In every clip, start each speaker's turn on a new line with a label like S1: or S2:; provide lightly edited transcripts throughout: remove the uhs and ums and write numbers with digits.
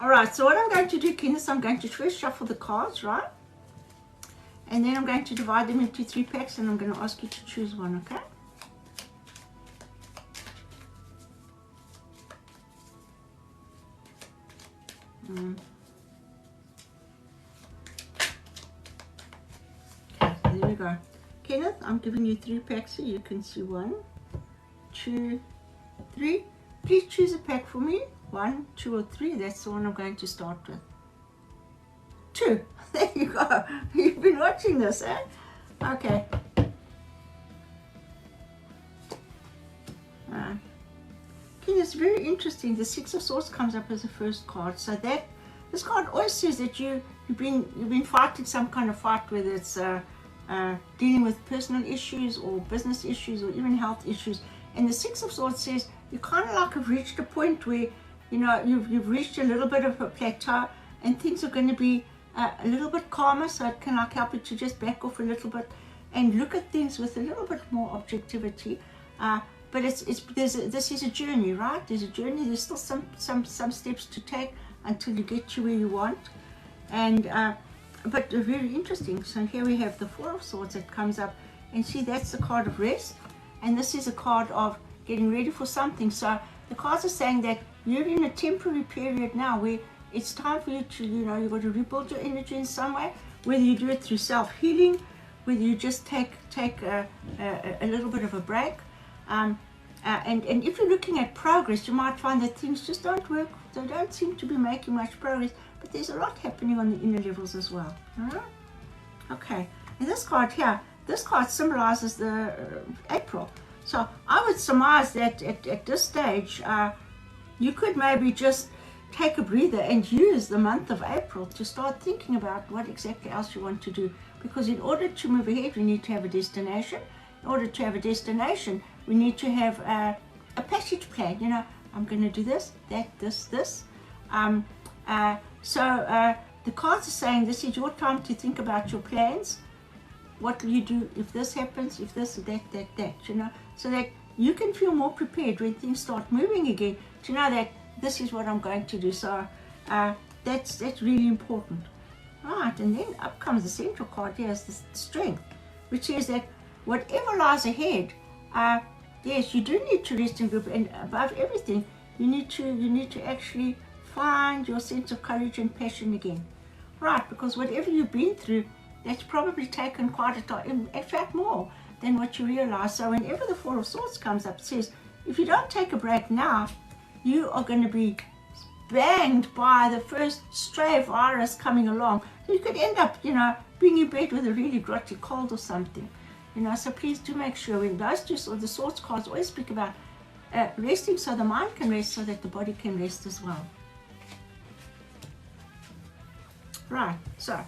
S1: All right, so what I'm going to do, Kenneth, I'm going to first shuffle the cards, right? And then I'm going to divide them into 3 packs, and I'm going to ask you to choose one, okay? Okay, there we go. Kenneth, I'm giving you 3 packs here. You can see 1, 2, 3. Please choose a pack for me. 1, 2, or 3. That's the one I'm going to start with. 2. There you go. You've been watching this, eh? Okay. It's very interesting. The 6 of Swords comes up as the first card. So that this card always says that you've been fighting some kind of fight, whether it's dealing with personal issues or business issues or even health issues. And the 6 of Swords says you kind of like have reached a point where you've reached a little bit of a plateau, and things are going to be a little bit calmer. So it can like help you to just back off a little bit and look at things with a little bit more objectivity. But this is a journey, right? There's a journey. There's still some steps to take until you get to where you want. And but very interesting. So here we have the 4 of Swords that comes up, and see, that's the card of rest, and this is a card of getting ready for something. So the cards are saying that you're in a temporary period now where it's time for you to, you've got to rebuild your energy in some way, whether you do it through self-healing, whether you just take a little bit of a break. And if you're looking at progress, you might find that things just don't work. They don't seem to be making much progress, but there's a lot happening on the inner levels as well. All right? Okay. And this card here, this card symbolizes the April. So I would surmise that at this stage, you could maybe just take a breather and use the month of April to start thinking about what exactly else you want to do. Because in order to move ahead, we need to have a destination. In order to have a destination, we need to have a passage plan. I'm going to do this, that, this. So the cards are saying this is your time to think about your plans. What will you do if this happens, if this, that, so that you can feel more prepared when things start moving again, to know that this is what I'm going to do. So that's really important. Right, and then up comes the central card here, is the Strength, which says that whatever lies ahead, yes, you do need to rest and group, and above everything, you need to actually find your sense of courage and passion again. Right, because whatever you've been through, that's probably taken quite a time, in fact more than what you realize. So whenever the 4 of Swords comes up, it says, if you don't take a break now, you are going to be banged by the first stray virus coming along. So you could end up, being in bed with a really grotty cold or something. So please do make sure, when those 2 the Swords cards always speak about resting, so the mind can rest, so that the body can rest as well. Right, so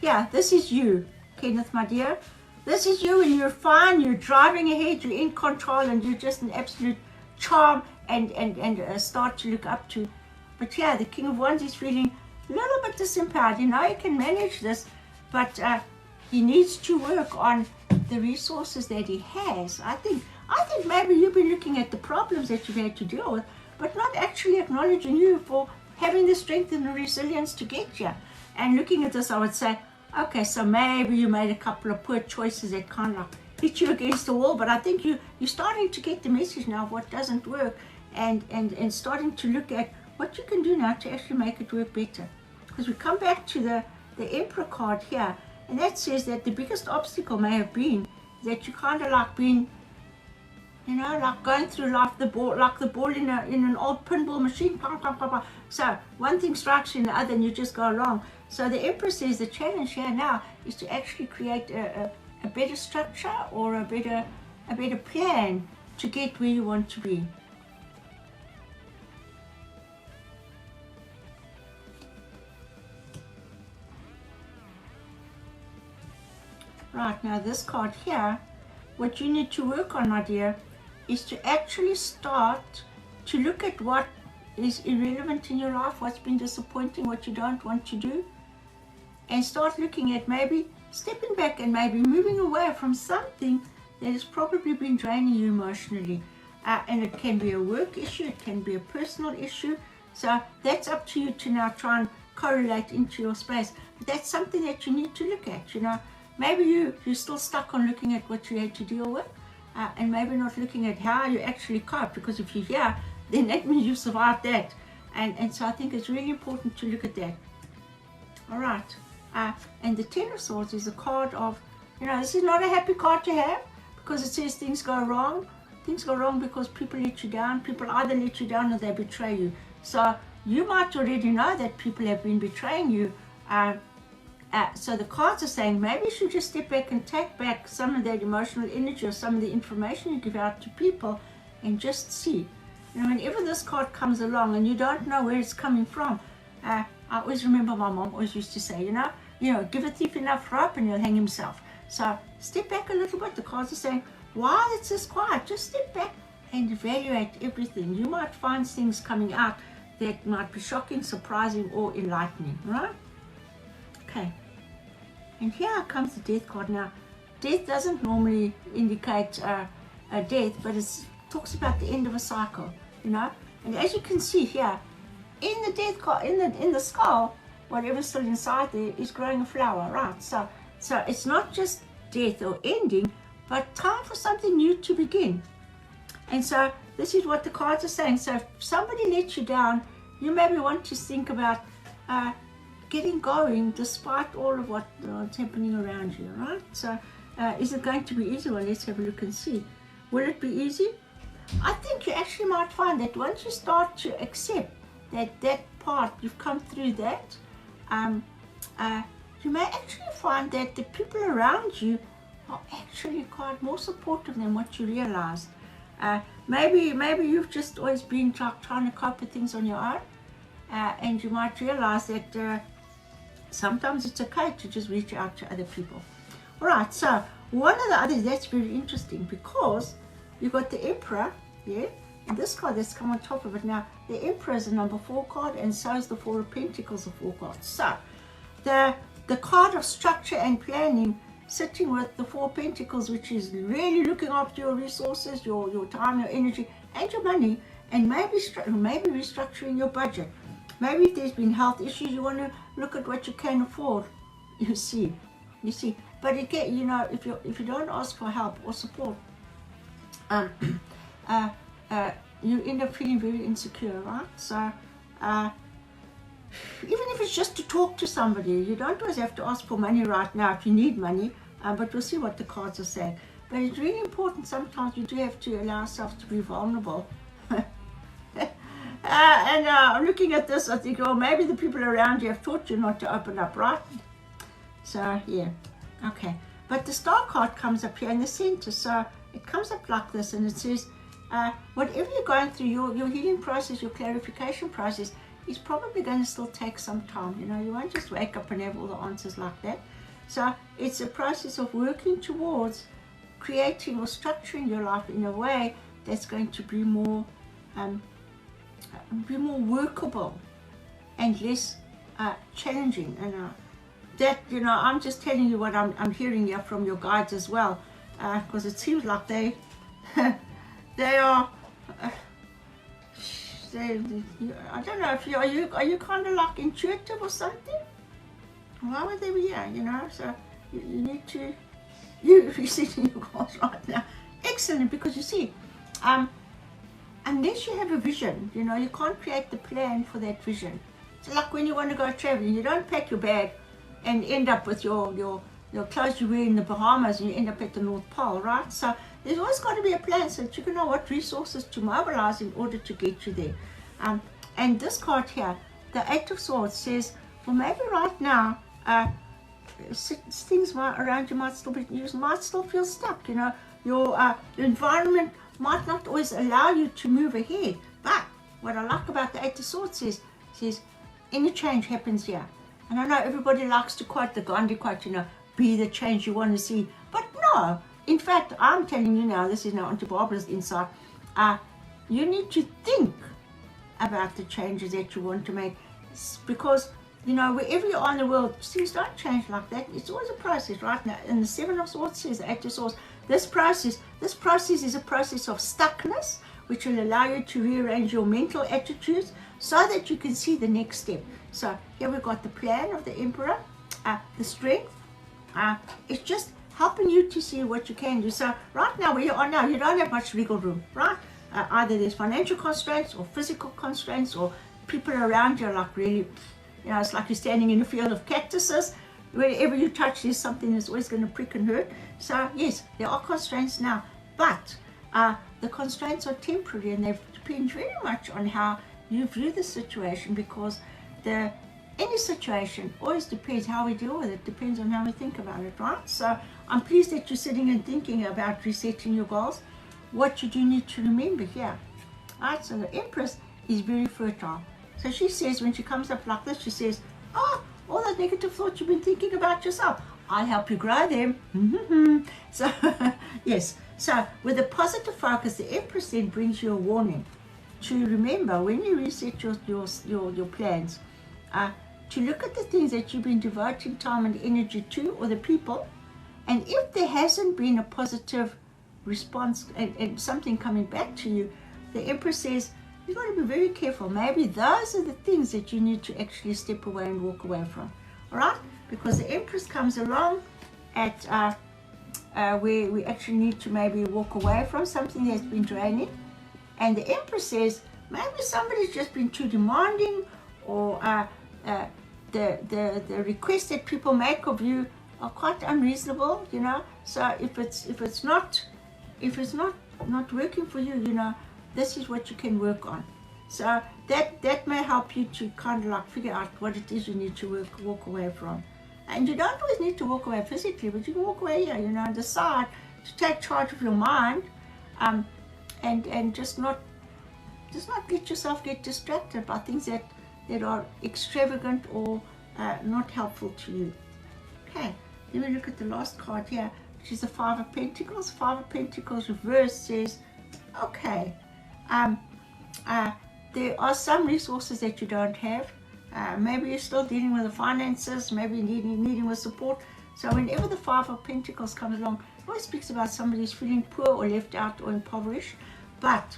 S1: yeah, this is you, Kenneth, my dear. This is you, and you're fine, you're driving ahead, you're in control, and you're just an absolute charm and a star to look up to. But yeah, the King of Wands is feeling a little bit disempowered. He can manage this, but he needs to work on the resources that he has. I think maybe you've been looking at the problems that you've had to deal with, but not actually acknowledging you for having the strength and the resilience to get here. And looking at this, I would say, okay, so maybe you made a couple of poor choices that kind of hit you against the wall, but I think you're starting to get the message now of what doesn't work, and starting to look at what you can do now to actually make it work better. Because we come back to the Emperor card here, and that says that the biggest obstacle may have been that you kind of like been, like going through life, like the ball in an old pinball machine. So one thing strikes you in the other, and you just go along. So the Emperor says the challenge here now is to actually create a better structure or a better plan to get where you want to be. Right, now this card here, what you need to work on, my dear, is to actually start to look at what is irrelevant in your life, what's been disappointing, what you don't want to do, and start looking at maybe stepping back and maybe moving away from something that has probably been draining you emotionally. And it can be a work issue, it can be a personal issue. So that's up to you to now try and correlate into your space. But that's something that you need to look at, you know. Maybe you're still stuck on looking at what you had to deal with, and maybe not looking at how you actually cope, because if you're here, then that means you survived that. And so I think it's really important to look at that. All right. And the Ten of Swords is a card of, you know, this is not a happy card to have, because it says things go wrong. Things go wrong because people let you down. People either let you down or they betray you. So you might already know that people have been betraying you. So the cards are saying maybe you should just step back and take back some of that emotional energy or some of the information you give out to people and just see. You know, whenever this card comes along and you don't know where it's coming from, I always remember my mom always used to say, you know, give a thief enough rope and he'll hang himself. So step back a little bit. The cards are saying, while it's this quiet, just step back and evaluate everything. You might find things coming out that might be shocking, surprising, or enlightening, right? Okay. And here comes the Death card. Now, death doesn't normally indicate a death, but it talks about the end of a cycle, you know. And as you can see here, in the Death card, in the skull, whatever's still inside there is growing a flower, right? So it's not just death or ending, but time for something new to begin. And so this is what the cards are saying. So if somebody lets you down, you maybe want to think about getting going despite all of what's happening around you, right? So is it going to be easy? Well, let's have a look and see. Will it be easy? I think you actually might find that once you start to accept that part, you've come through that, you may actually find that the people around you are actually quite more supportive than what you realize. Maybe you've just always been trying to cope with things on your own, and you might realize that sometimes it's okay to just reach out to other people. All right, so one of the others that's very interesting, because you've got the Emperor, yeah, and this card that's come on top of it. Now, the Emperor is a number 4 card, and so is the Four of Pentacles, a 4 card. So the card of structure and planning, sitting with the Four of Pentacles, which is really looking after your resources, your time, your energy, and your money, and maybe restructuring your budget. Maybe if there's been health issues, you want to look at what you can afford. You see. But again, you know, if you don't ask for help or support, you end up feeling very insecure, right? So even if it's just to talk to somebody, you don't always have to ask for money right now if you need money, but we'll see what the cards are saying. But it's really important, sometimes you do have to allow yourself to be vulnerable. And looking at this, I think, well, maybe the people around you have taught you not to open up, right? So, yeah, okay. But the Star card comes up here in the center, so it comes up like this, and it says, whatever you're going through, your healing process, your clarification process, is probably going to still take some time. You know, you won't just wake up and have all the answers like that. So it's a process of working towards creating or structuring your life in a way that's going to be more workable and less challenging. And that, you know, I'm just telling you what I'm hearing here from your guides as well, because it seems like they are. I don't know if are you kind of like intuitive or something? Why would they be here? You know, so you need to you see in your cards right now. Excellent, because you see, unless you have a vision, you know, you can't create the plan for that vision. It's like when you want to go traveling, you don't pack your bag and end up with your clothes you wear in the Bahamas and you end up at the North Pole, right? So there's always got to be a plan so that you can know what resources to mobilize in order to get you there. And this card here, the Eight of Swords, says, well, maybe right now, things around you might still feel stuck. You know, your environment might not always allow you to move ahead. But what I like about the Eight of Swords says any change happens here. And I know everybody likes to quote the Gandhi quote, you know, be the change you want to see. But no, in fact, I'm telling you now, this is now onto Barbara's insight, you need to think about the changes that you want to make, because, you know, wherever you are in the world, things don't change like that. It's always a process, right? Now, and the Seven of Swords says, the Eight of Swords, this process is a process of stuckness, which will allow you to rearrange your mental attitudes so that you can see the next step. So here we've got the plan of the Emperor, the strength. It's just helping you to see what you can do. So right now, where you are now, you don't have much wiggle room, right? Either there's financial constraints or physical constraints, or people around you are like really, it's like you're standing in a field of cactuses. Wherever you touch, there's something that's always going to prick and hurt. So yes, there are constraints now, but the constraints are temporary, and they depend very much on how you view the situation, because any situation always depends how we deal with it, depends on how we think about it, right? So I'm pleased that you're sitting and thinking about resetting your goals. What you do need to remember here, right? So the Empress is very fertile. So she says, when she comes up like this, she says, oh, all those negative thoughts you've been thinking about yourself, I'll help you grow them. So yes, so with a positive focus, the Empress then brings you a warning to remember when you reset your plans, to look at the things that you've been devoting time and energy to, or the people, and if there hasn't been a positive response and something coming back to you, the Empress says you've got to be very careful. Maybe those are the things that you need to actually step away and walk away from. All right? Because the Empress comes along at where we actually need to maybe walk away from something that's been draining. And the Empress says maybe somebody's just been too demanding, or the requests that people make of you are quite unreasonable, So if it's not working for you, this is what you can work on. So that may help you to kind of like figure out what it is you need to walk away from. And you don't always need to walk away physically, but you can walk away here, and decide to take charge of your mind, and just not let yourself get distracted by things that are extravagant or not helpful to you. Okay, let me look at the last card here, which is the Five of Pentacles. Five of Pentacles reverse says, okay, there are some resources that you don't have. Maybe you're still dealing with the finances, maybe needing with support. So whenever the Five of Pentacles comes along, it always speaks about somebody who's feeling poor or left out or impoverished. But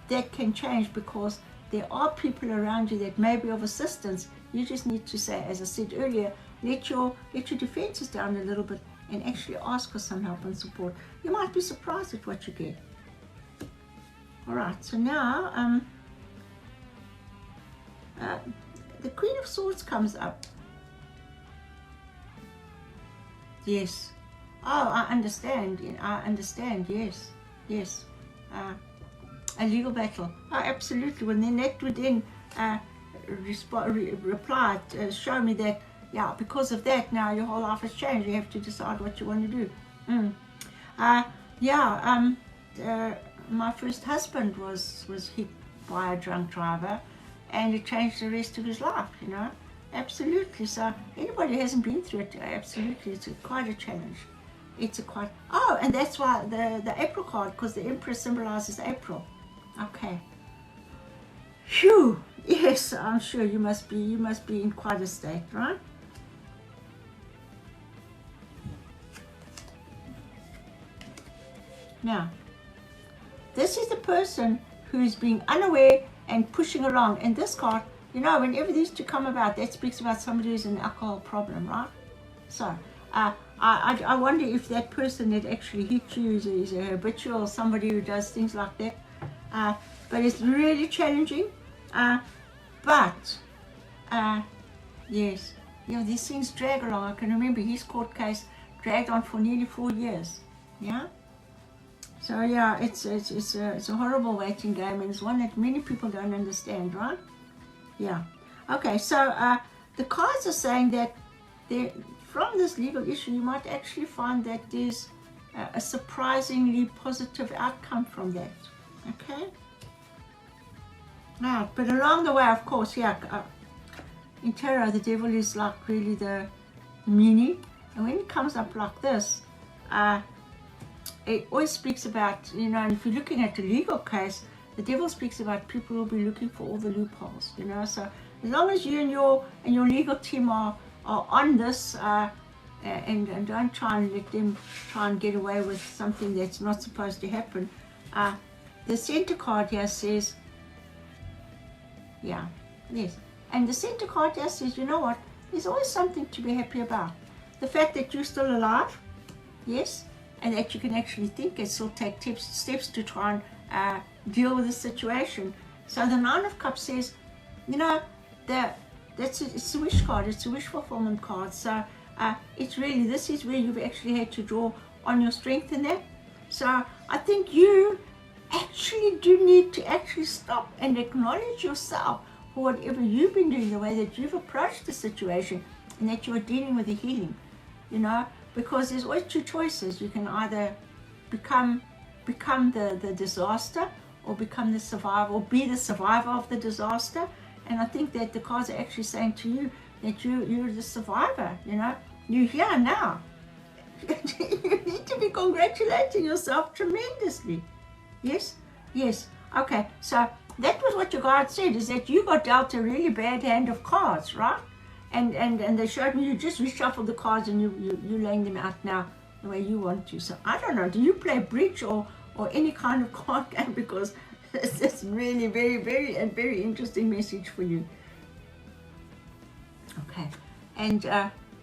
S1: that can change, because there are people around you that may be of assistance. You just need to say, as I said earlier, let your defenses down a little bit and actually ask for some help and support. You might be surprised at what you get. All right, so now the Queen of Swords comes up. Yes. Oh, I understand. Yes. A legal battle. Oh, absolutely. When then that would then reply, show me that, yeah, because of that, now your whole life has changed. You have to decide what you want to do. My first husband was hit by a drunk driver, and it changed the rest of his life, Absolutely. So anybody who hasn't been through it, absolutely, it's quite a challenge. And that's why the April card, because the Empress symbolizes April. Okay. Phew. Yes, I'm sure you must be in quite a state, right? Now, this is the person who's being unaware and pushing along. And this card, whenever these two come about, that speaks about somebody who's an alcohol problem, right? So, I wonder if that person that actually hit you is a habitual, somebody who does things like that. But it's really challenging. Yes, these things drag along. I can remember his court case dragged on for nearly 4 years. Yeah. So yeah, it's a horrible waiting game, and it's one that many people don't understand, right? Yeah. Okay, so the cards are saying that from this legal issue, you might actually find that there's a surprisingly positive outcome from that. Okay. Right, but along the way, of course, in tarot, the devil is like really the meanie, and when it comes up like this, it always speaks about, and if you're looking at a legal case, the devil speaks about people who will be looking for all the loopholes, So as long as you and your legal team are on this, and don't try and let them try and get away with something that's not supposed to happen, the center card here says, yeah, yes. And the center card here says, you know what? There's always something to be happy about. The fact that you're still alive, yes, and that you can actually think and still take steps to try and deal with the situation. So the Nine of Cups says, you know, it's a wish card. It's a wish fulfillment card. So it's really, this is where you've actually had to draw on your strength in that. So I think you actually do need to actually stop and acknowledge yourself for whatever you've been doing, the way that you've approached the situation, and that you are dealing with the healing, you know, because there's always two choices. You can either become the disaster, or become the survivor, or be the survivor of the disaster. And I think that the cards are actually saying to you that you're the survivor, you know, you're here now. You need to be congratulating yourself tremendously. Yes, yes. Okay, so that was what your guide said, is that you got dealt a really bad hand of cards, right? And they showed me you just reshuffled the cards and you're laying them out now the way you want to. So I don't know, do you play bridge or any kind of card game? Because it's really very interesting message for you. Okay, and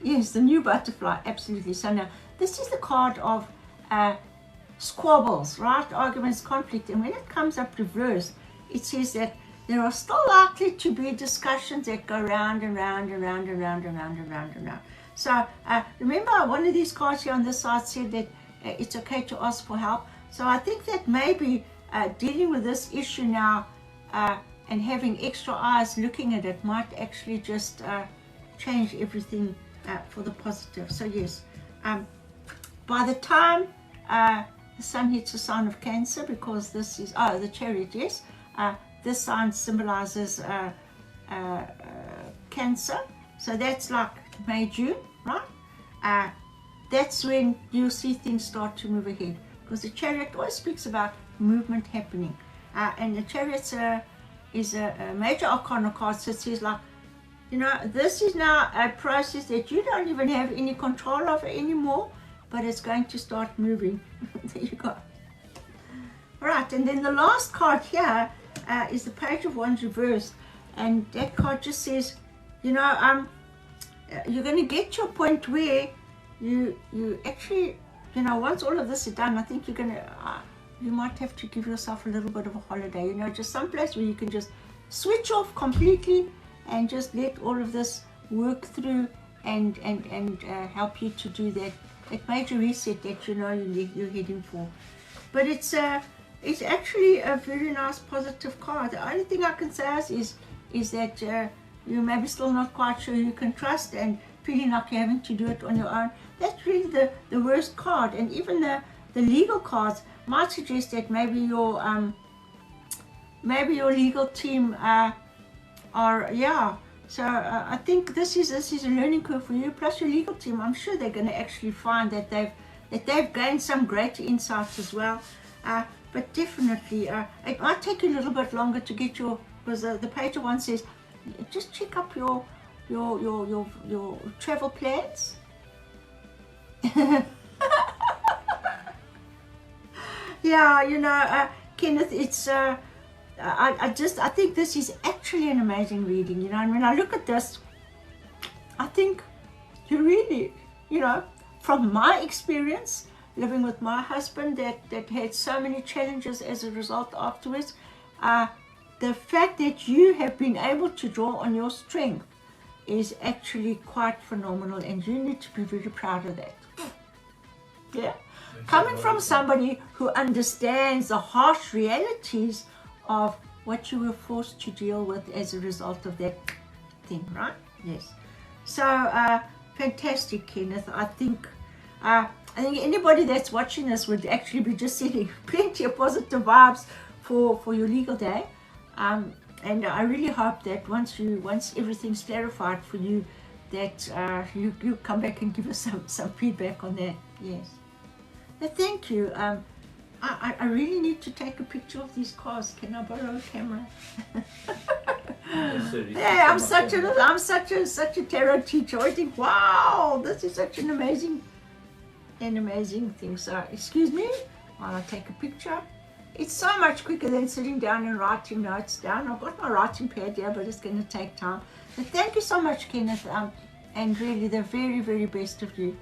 S1: yes, the new butterfly, absolutely. So now this is the card of squabbles, right? Arguments, conflict. And when it comes up reversed, it says that there are still likely to be discussions that go round and round and round and round and round and round and round. So remember, one of these cards here on this side said that it's okay to ask for help. So I think that maybe dealing with this issue now and having extra eyes looking at it might actually just change everything for the positive. So yes, by the time the sun hits the sign of Cancer, because this is, the Chariot, yes, this sign symbolizes Cancer, so that's like May, June, right? That's when you'll see things start to move ahead, because the Chariot always speaks about movement happening, and the Chariot is a major arcana card, so it says, like, you know, this is now a process that you don't even have any control of anymore, but it's going to start moving. There you go. Right, and then the last card here is the Page of Wands reversed, and that card just says, you know, you're going to get to a point where you actually, you know, once all of this is done, I think you're going to, you might have to give yourself a little bit of a holiday, you know, just someplace where you can just switch off completely and just let all of this work through and help you to do that major reset that you know you're heading for. But it's actually a very nice positive card. The only thing I can say is that you may be still not quite sure you can trust and feeling like you're having to do it on your own. That's really the worst card. And even the legal cards might suggest that maybe your legal team are, yeah. So I think this is a learning curve for you. Plus your legal team, I'm sure they're going to actually find that they've gained some great insights as well. But definitely, it might take you a little bit longer to get your, because the Page of Wands says, just check up your travel plans. Yeah, you know, Kenneth, it's I think this is actually an amazing reading, you know, and when I look at this, I think you really, you know, from my experience living with my husband that had so many challenges as a result afterwards, the fact that you have been able to draw on your strength is actually quite phenomenal, and you need to be very proud of that. Yeah, coming from somebody who understands the harsh realities of what you were forced to deal with as a result of that thing, right? Yes. So fantastic, Kenneth. I think anybody that's watching this would actually be just sending plenty of positive vibes for your legal day, and I really hope that once everything's clarified for you, that you come back and give us some feedback on that. Yes. But thank you. I really need to take a picture of these cards. Can I borrow a camera? Yeah, I'm such a tarot teacher. I think, wow, this is such an amazing thing. So excuse me while I take a picture. It's so much quicker than sitting down and writing notes down. I've got my writing pad here, but it's going to take time. But thank you so much, Kenneth. And really, the very, very best of you.